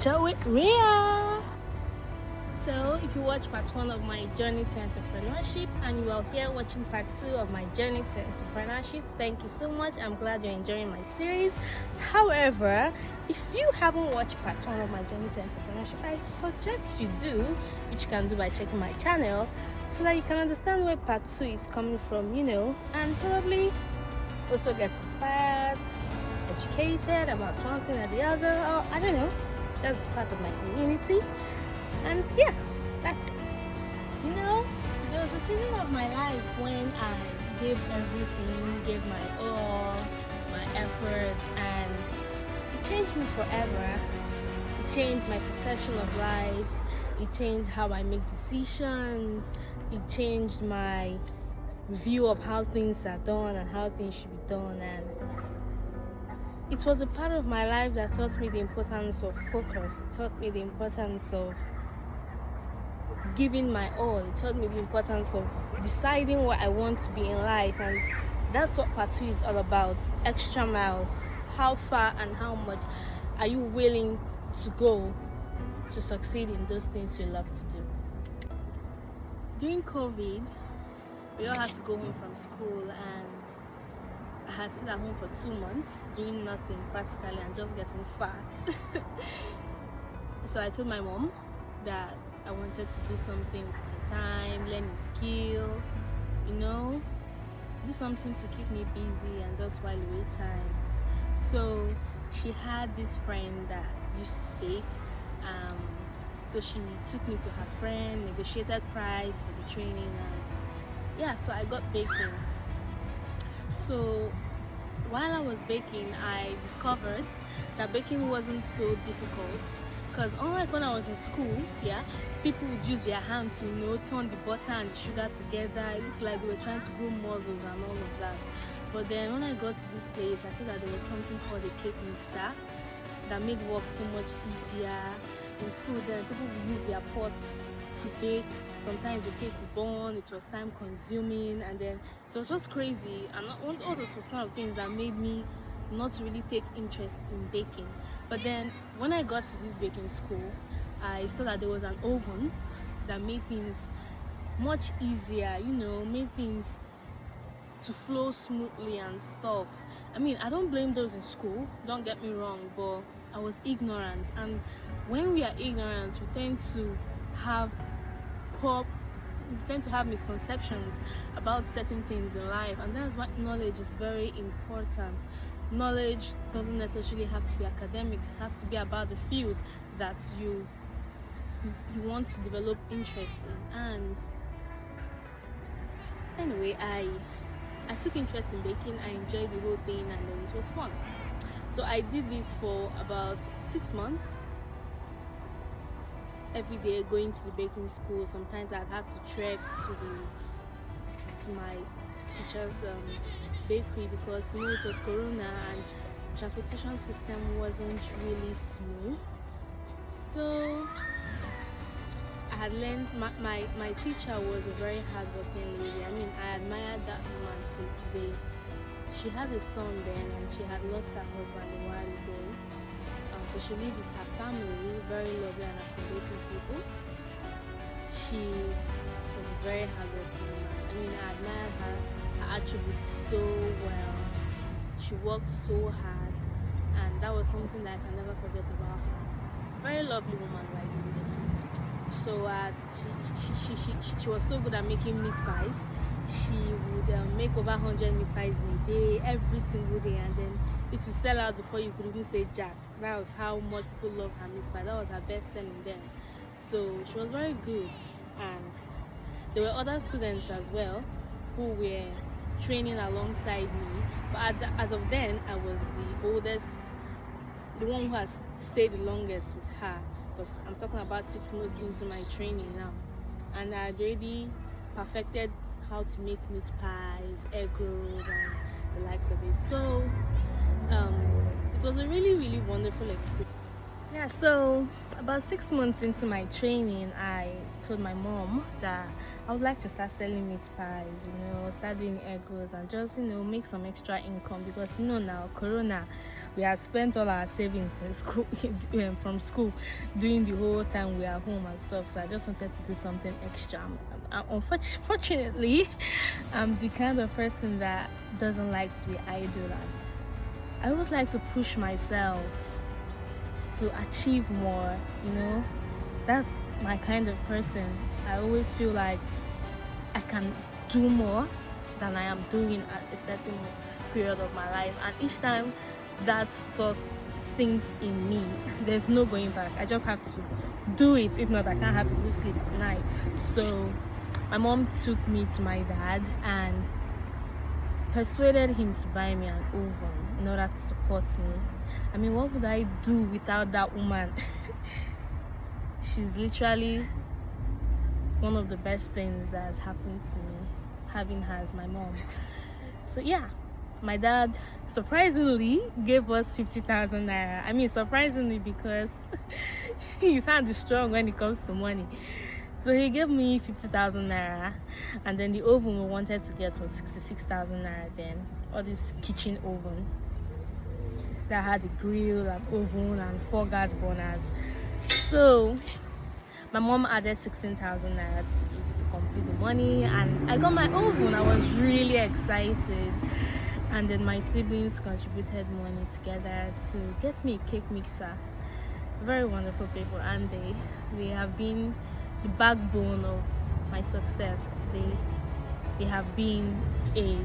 So with Ria. So if you watch part 1 of my journey to entrepreneurship and you are here watching part 2 of my journey to entrepreneurship, thank you so much. I'm glad you're enjoying my series. However, if you haven't watched part 1 of my journey to entrepreneurship, I suggest you do, which you can do by checking my channel, so that you can understand where part 2 is coming from, and probably also get inspired, educated about one thing or the other, or I don't know, just be part of my community. And yeah, that's it. There was a season of my life when I gave everything, gave my all, my effort, and it changed me forever. It changed my perception of life. It changed how I make decisions. It changed my view of how things are done and how things should be done. And it was a part of my life that taught me the importance of focus. It taught me the importance of giving my all. It taught me the importance of deciding what I want to be in life, and that's what part 2 is all about. Extra mile. How far and how much are you willing to go to succeed in those things you love to do? During COVID, we all had to go home from school, and I had stayed at home for 2 months doing nothing practically and just getting fat. So I told my mom that I wanted to do something at the time, learn a skill, do something to keep me busy and just while away time. So she had this friend that used to bake. So she took me to her friend, negotiated price for the training, and so I got baking. So while I was baking, I discovered that baking wasn't so difficult. Because unlike when I was in school, people would use their hand to, turn the butter and the sugar together. It looked like they were trying to grow muscles and all of that. But then when I got to this place, I saw that there was something called a cake mixer that made work so much easier. In school then, people would use their pots to bake. Sometimes the cake would burn, it was time consuming, and then it was just crazy. And all those was kind of things that made me not really take interest in baking. But then when I got to this baking school, I saw that there was an oven that made things much easier, made things to flow smoothly and stuff. I mean, I don't blame those in school, don't get me wrong, but I was ignorant. And when we are ignorant, we tend to have misconceptions about certain things in life, and that's why knowledge is very important. Knowledge doesn't necessarily have to be academic. It has to be about the field that you want to develop interest in. And anyway, I took interest in baking. I enjoyed the whole thing, and then it was fun. So I did this for about 6 months. Every day going to the baking school. Sometimes I'd have to trek to my teacher's bakery because it was Corona and transportation system wasn't really smooth. So I had learned. My teacher was a very hardworking lady. I mean, I admired that woman till today. She had a son then, and she had lost her husband a while ago. So she lived with her family, very lovely and accommodating people. She was a very hardworking woman. I mean, I admired her attributes so well. She worked so hard, and that was something that I can never forget about her. Very lovely woman, like this. So she was so good at making meat pies. She would make over 100 meat pies in a day, every single day, and then it would sell out before you could even say jack. That was how much people loved her meat pie. That was her best selling then. So she was very good, and there were other students as well who were training alongside me. But as of then, I was the oldest, the one who has stayed the longest with her, because I'm talking about 6 months into my training now, and I already perfected how to make meat pies, egg rolls, and the likes of it. So it was a really, really wonderful experience. So About 6 months into my training, I told my mom that I would like to start selling meat pies, start doing egg rolls and just, make some extra income because, now, Corona, we had spent all our savings in school, from school, doing the whole time we are home and stuff. So I just wanted to do something extra. Unfortunately, I'm the kind of person that doesn't like to be idle. And I always like to push myself to achieve more. That's my kind of person. I always feel like I can do more than I am doing at a certain period of my life, and each time that thought sinks in me, there's no going back. I just have to do it. If not, I can't have a good sleep at night. So my mom took me to my dad and persuaded him to buy me an oven in order to support me. I mean, what would I do without that woman? She's literally one of the best things that has happened to me, having her as my mom. So yeah, my dad surprisingly gave us 50,000 naira. I mean, surprisingly, because his hand is strong when it comes to money. So he gave me 50,000 naira, and then the oven we wanted to get was 66,000 naira then. All this kitchen oven that had a grill, an oven, and 4 gas burners. So my mom added 16,000 naira to it to complete the money, and I got my oven. I was really excited. And then my siblings contributed money together to get me a cake mixer. Very wonderful people, and they have been the backbone of my success today. They have been a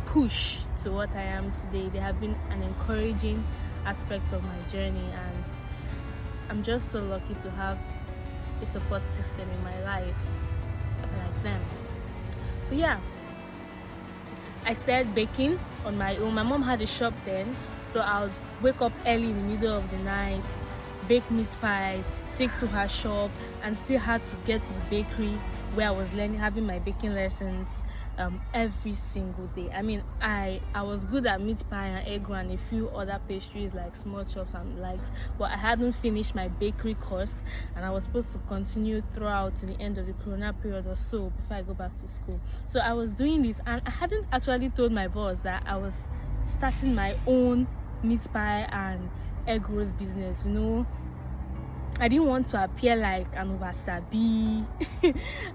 push to what I am today. They have been an encouraging aspect of my journey, and I'm just so lucky to have a support system in my life like them. So yeah, I started baking on my own. My mom had a shop then, so I would wake up early in the middle of the night, bake meat pies, take to her shop, and still had to get to the bakery where I was having my baking lessons every single day. I mean, I was good at meat pie and egg roll and a few other pastries like small chops and likes, but I hadn't finished my bakery course, and I was supposed to continue throughout to the end of the Corona period or so before I go back to school. So I was doing this, and I hadn't actually told my boss that I was starting my own meat pie and egg rolls business. I didn't want to appear like an wasabi.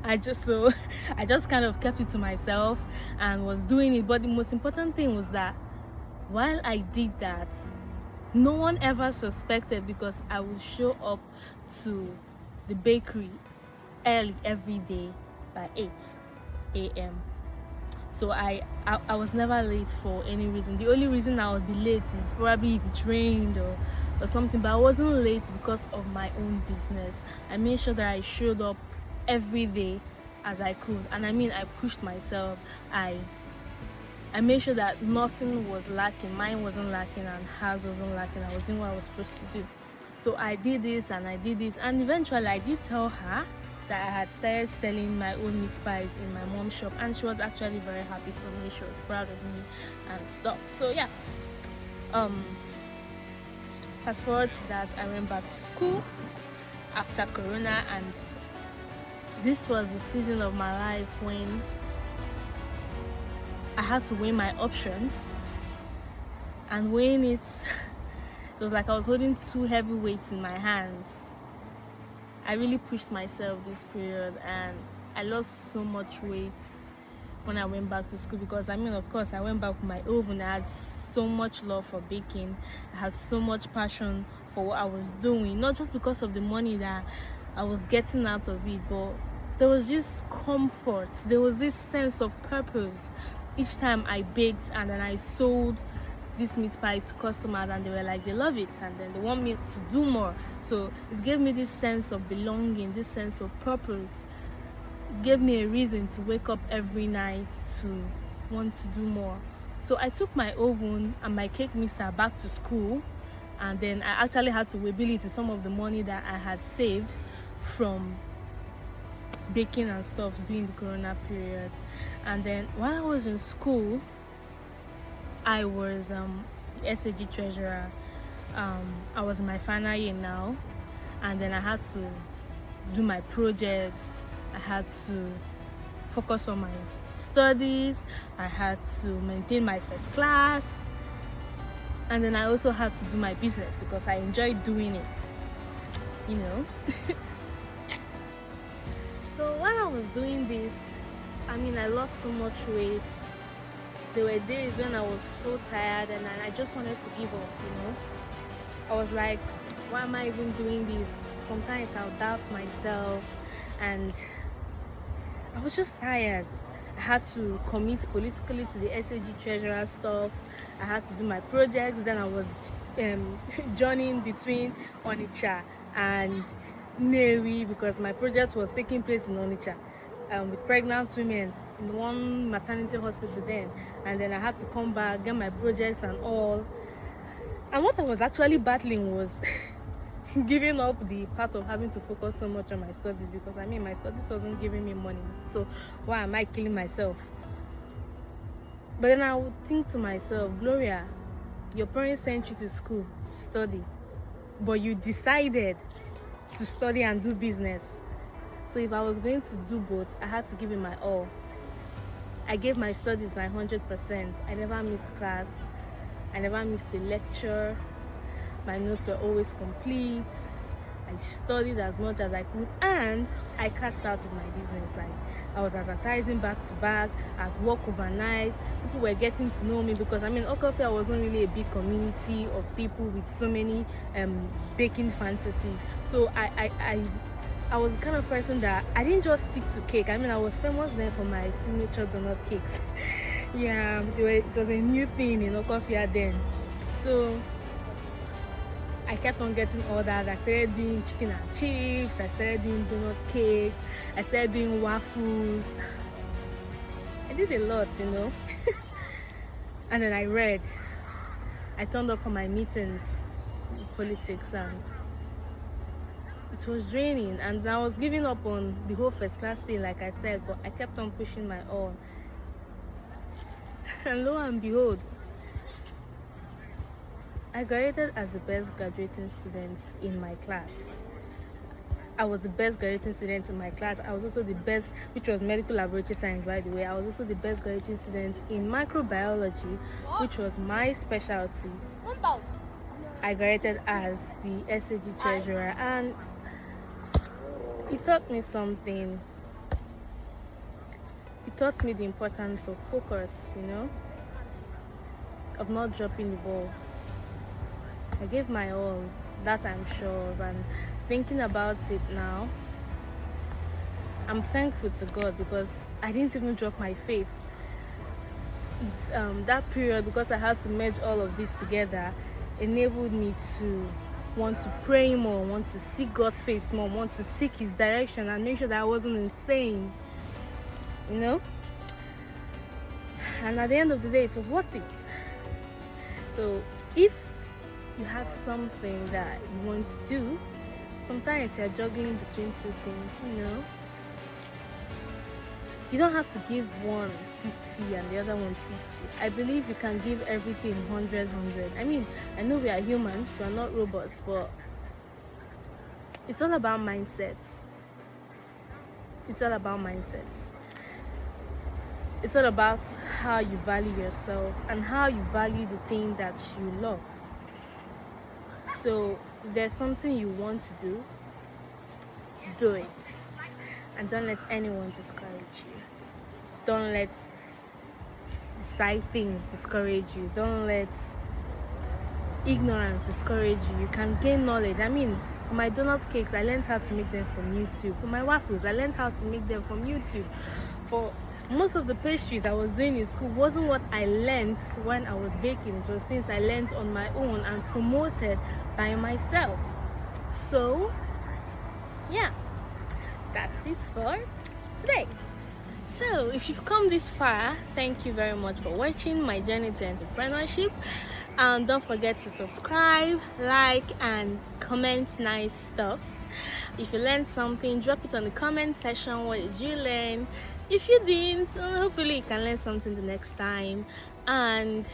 I just kind of kept it to myself and was doing it. But the most important thing was that while I did that, no one ever suspected, because I would show up to the bakery early every day by 8 a.m. So I was never late for any reason. The only reason I would be late is probably if it rained or something, but I wasn't late because of my own business. I made sure that I showed up every day as I could, and I mean, I pushed myself. I made sure that nothing was lacking. Mine wasn't lacking and hers wasn't lacking. I was doing what I was supposed to do. So I did this and I did this, and eventually I did tell her that I had started selling my own meat pies in my mom's shop, and she was actually very happy for me. She was proud of me and stuff. So yeah, fast forward to that, I went back to school after Corona, and this was the season of my life when I had to weigh my options, and weighing it was like I was holding 2 heavy weights in my hands. I really pushed myself this period, and I lost so much weight when I went back to school, because of course I went back with my oven. I had so much love for baking. I had so much passion for what I was doing, not just because of the money that I was getting out of it, but there was just comfort. There was this sense of purpose each time I baked and then I sold this meat pie to customers, and they were like, they love it and then they want me to do more. So it gave me this sense of belonging, this sense of purpose. It gave me a reason to wake up every night to want to do more. So I took my oven and my cake mixer back to school, and then I actually had to rebuild it with some of the money that I had saved from baking and stuff during the Corona period. And then while I was in school, I was the SAG treasurer. I was in my final year now, and then I had to do my projects. I had to focus on my studies. I had to maintain my first class, and then I also had to do my business because I enjoyed doing it, you know. So while I was doing this, I lost so much weight. There were days when I was so tired and I just wanted to give up. I was like, why am I even doing this? Sometimes I'll doubt myself, and I was just tired. I had to commit politically to the SAG treasurer stuff. I had to do my projects. Then I was journeying between Onitsha and Newi because my project was taking place in Onitsha with pregnant women in one maternity hospital then. And then I had to come back, get my projects and all. And what I was actually battling was giving up the part of having to focus so much on my studies, because my studies wasn't giving me money. So why am I killing myself? But then I would think to myself, Gloria, your parents sent you to school to study, but you decided to study and do business. So if I was going to do both, I had to give it my all. I gave my studies my 100%. I never missed class. I never missed a lecture. My notes were always complete. I studied as much as I could, and I cashed out in my business. I was advertising back to back, at work overnight. People were getting to know me because Okofia wasn't really a big community of people with so many baking fantasies. So I was the kind of person that I didn't just stick to cake. I was famous then for my signature donut cakes. Yeah, it was a new thing in Okofia then. So I kept on getting orders. I started doing chicken and chips. I started doing donut cakes. I started doing waffles. I did a lot, And then I read. I turned up for my meetings in politics, and it was draining. And I was giving up on the whole first class thing, like I said, but I kept on pushing my all. And lo and behold, I graduated as the best graduating student in my class. I was the best graduating student in my class. I was also the best, which was medical laboratory science, by the way. I was also the best graduating student in microbiology, which was my specialty. I graduated as the SAG treasurer, and it taught me something. It taught me the importance of focus, of not dropping the ball. I gave my all, that I'm sure of, and thinking about it now, I'm thankful to God because I didn't even drop my faith. It's that period, because I had to merge all of this together, enabled me to want to pray more, want to seek God's face more, want to seek His direction and make sure that I wasn't insane, And at the end of the day, it was worth it. So if you have something that you want to do, sometimes you're juggling between two things, You don't have to give one 50 and the other one 50. I believe you can give everything 100. I know we are humans, we are not robots, but it's all about mindsets. It's all about mindsets. It's all about how you value yourself and how you value the thing that you love. So if there's something you want to do it. And don't let anyone discourage you. Don't let side things discourage you. Don't let ignorance discourage you. You can gain knowledge. For my donut cakes, I learned how to make them from YouTube. For my waffles, I learned how to make them from YouTube. For most of the pastries I was doing in school wasn't what I learned when I was baking. It was things I learned on my own and promoted by myself. So, yeah, that's it for today. So, if you've come this far, thank you very much for watching my journey to entrepreneurship. And don't forget to subscribe, like, and comment nice stuffs. If you learned something, drop it on the comment section. What did you learn? If you didn't, hopefully you can learn something the next time. And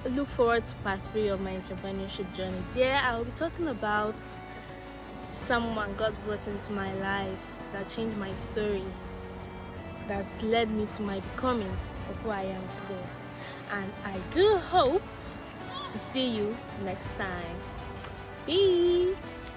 look forward to part 3 of my entrepreneurship journey. There, I'll be talking about someone God brought into my life that changed my story, that led me to my becoming of who I am today. And I do hope to see you next time. Peace.